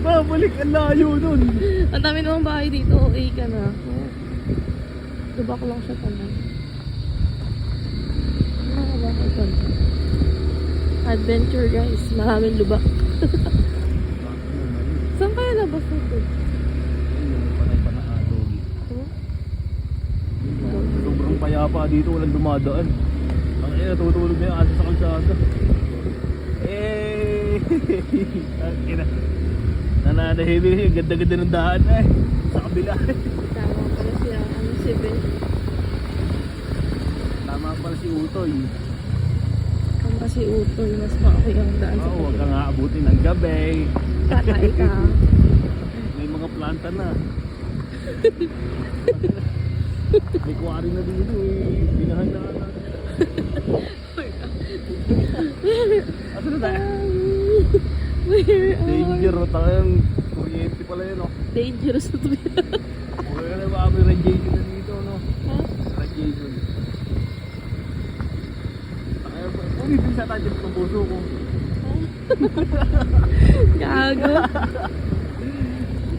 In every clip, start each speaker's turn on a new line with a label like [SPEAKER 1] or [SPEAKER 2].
[SPEAKER 1] Babalik ang layo nun.
[SPEAKER 2] Ang dami namang bahay dito. Okay ka na. Lubak lang siya pala. Bakit ito? Adventure guys. Maraming lubak. Saan kaya labas ito?
[SPEAKER 1] Sobrang payapa dito, walang dumadaan. Ang natutulog na yung aso sa kalsada. Nananahimik, ganda-ganda ng daan sa kabila.
[SPEAKER 2] Tama pala siya. Ano si Ben?
[SPEAKER 1] Tama pala si Utoy.
[SPEAKER 2] Ang kasi Utoy. Mas maaki ang daan sa
[SPEAKER 1] Oo, huwag
[SPEAKER 2] kabila.
[SPEAKER 1] kang aabutin ng gabi.
[SPEAKER 2] Patay ka.
[SPEAKER 1] May mga planta na. May kuwari na dito Binahan na natin. Ato na tayo?
[SPEAKER 2] Where are
[SPEAKER 1] Danger, tayong kuryente pala yun, no?
[SPEAKER 2] dangerous na to.
[SPEAKER 1] Huwag ka na ba may radiation na dito, no?
[SPEAKER 2] Ha?
[SPEAKER 1] Radiation. Umitin sa tayo ng puso ko.
[SPEAKER 2] Gago.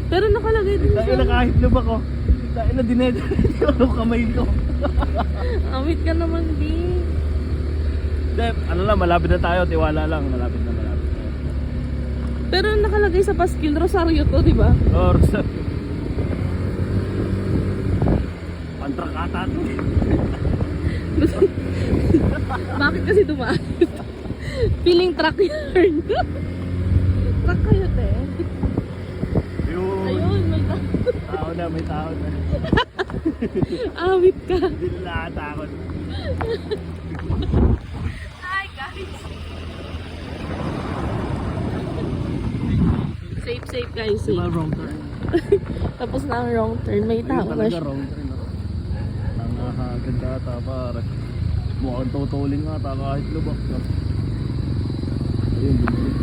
[SPEAKER 2] Pero nakalagay din
[SPEAKER 1] Dahil na
[SPEAKER 2] sa...
[SPEAKER 1] kahit lubak ko. Dahil na dinedret ko ang kamay ko.
[SPEAKER 2] Amit ka naman, di.
[SPEAKER 1] Dep, ano lang, malapit na tayo. Tiwala lang, malapit na.
[SPEAKER 2] Pero nakalagay sa Paskil Rosario to, di ba?
[SPEAKER 1] Or sa... Pantrakata to.
[SPEAKER 2] Bakit kasi dumaan? Feeling truck yun. Truck kayo, te.
[SPEAKER 1] Yun.
[SPEAKER 2] Ayun, may tao.
[SPEAKER 1] Tao na, may tao na.
[SPEAKER 2] Awit ka.
[SPEAKER 1] Hindi nila nakatakot.
[SPEAKER 2] Hi, guys. Safe guys,
[SPEAKER 1] Diba
[SPEAKER 2] safe.
[SPEAKER 1] wrong turn?
[SPEAKER 2] Tapos na ang wrong turn. May
[SPEAKER 1] Ayun
[SPEAKER 2] tao na
[SPEAKER 1] talaga
[SPEAKER 2] siya.
[SPEAKER 1] wrong turn. Ganda ata para. Mukhang tutulin nga ata kahit lubak. Ayun, bumalik.